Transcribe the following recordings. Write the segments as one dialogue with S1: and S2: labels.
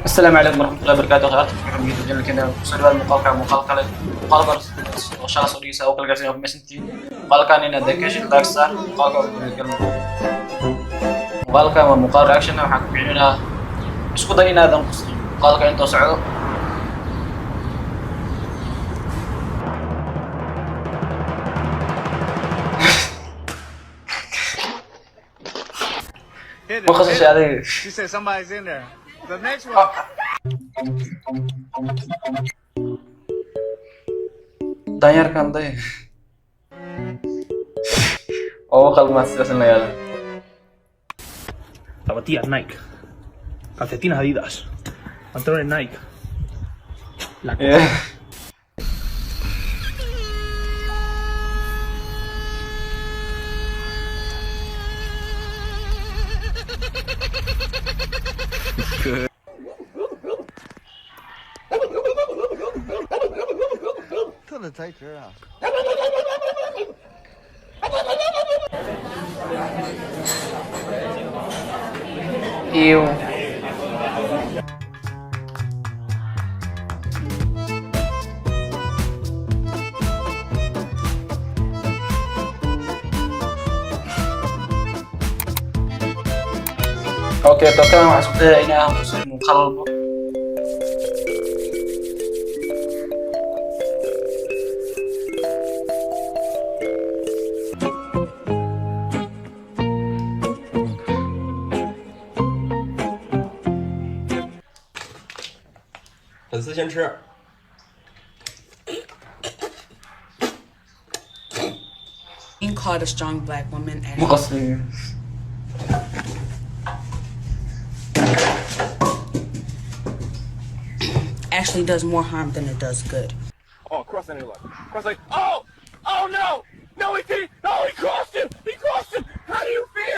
S1: السلام عليكم ورحمة الله وبركاته. أخواتي waxaan idin keenay su'aal muuqaal kale oo shala soo dhigaysa oo kala gaarsiin oo meeshantii muuqaalkan in aad ka shil taagsan muuqaalkan waa muuqaal reaction waxaan ku bixinaa isku day inaadan muuqaalka inta socdo وخصوصي عليه.
S2: You said somebody's in there. The next one.
S1: Danyarkan day. Oh, kalma sidaas la yala.
S3: Zapatillas Nike, calcetines Adidas, pantalones Nike.
S1: Yeah.
S2: Tell her to take her out.
S1: Ew. Oke, token masuk deh ini muka
S4: 粉丝先吃。
S5: Being called a strong black woman and
S1: مقصر.
S5: actually does more harm than it does good.
S2: Oh, cross any line. Cross like, oh! Oh no! No, he didn't! No, he crossed him! He crossed him! How do you feel?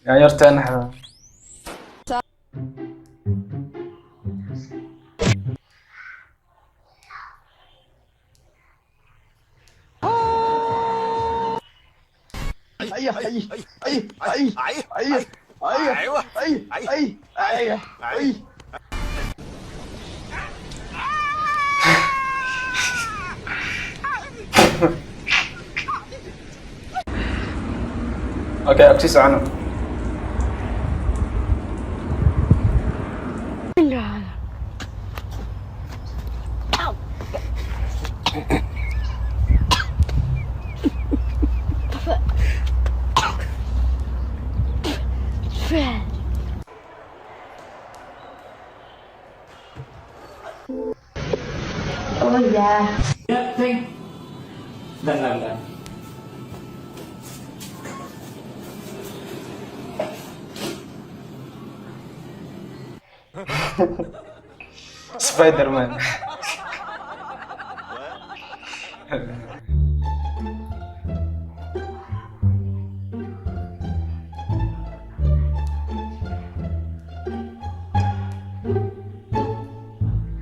S1: يعني يرتاح. اوكي اكسس عنه.
S6: Oh yeah.
S3: Dan.
S1: سبايدر مان.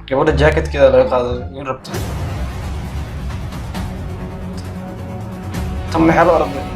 S1: جابوا له جاكيت كذا لا يقعد وين ربطه؟ طمح على ربي.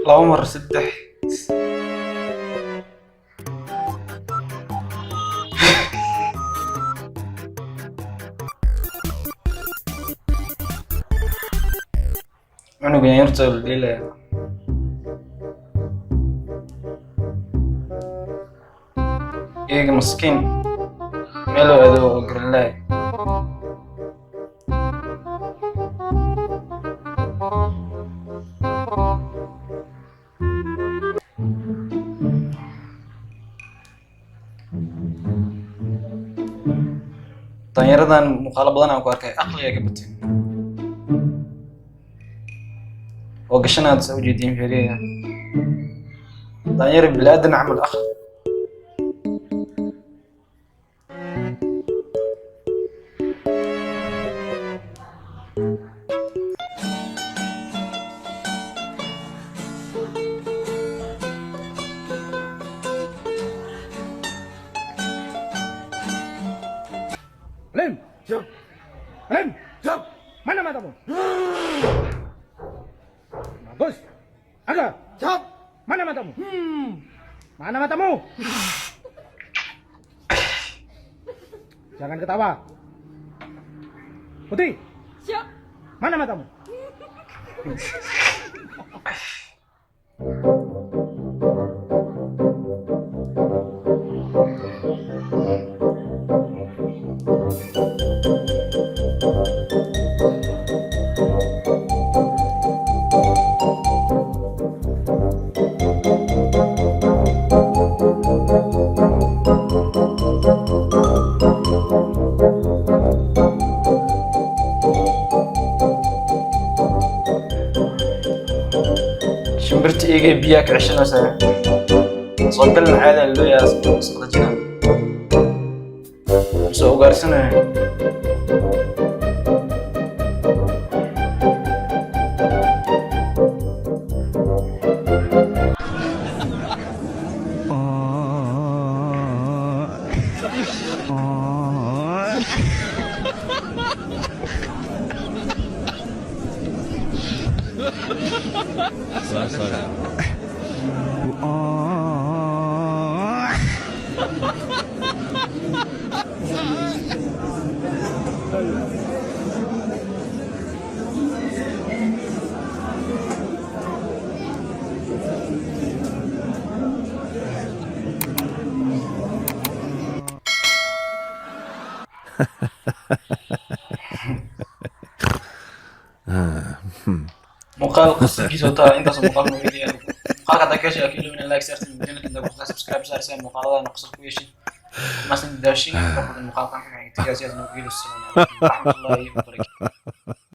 S1: العمر 6 عنق يرتل ليلة إيه مسكين ميلو أدو قرنلاي طيران مقالب أنا وكاركي أقلي قبتي وقشنا تسوي جديد فيريا طير بلاد نعمل أخ
S3: Alim! Jump! Alim! Jump! Mana matamu? Bagus. Angga, jump! Mana matamu? Mana matamu? Jangan ketawa. Putri. Siap. Mana matamu?
S1: شمبرت إيجي بياك 20 سنة صدق العادة اللي يا صدقنا سو قارسنا مقال قصة كيسو تا انت مقال نويديا مقال قد كاشي اكيد من اللايك سيرت المدينة كنت اقول سبسكرايب صار سام مقال هذا نقص كويشي ما سنداشي ناخذ المقال كان يعني تجازيات نويديا السلام عليكم ورحمة الله وبركاته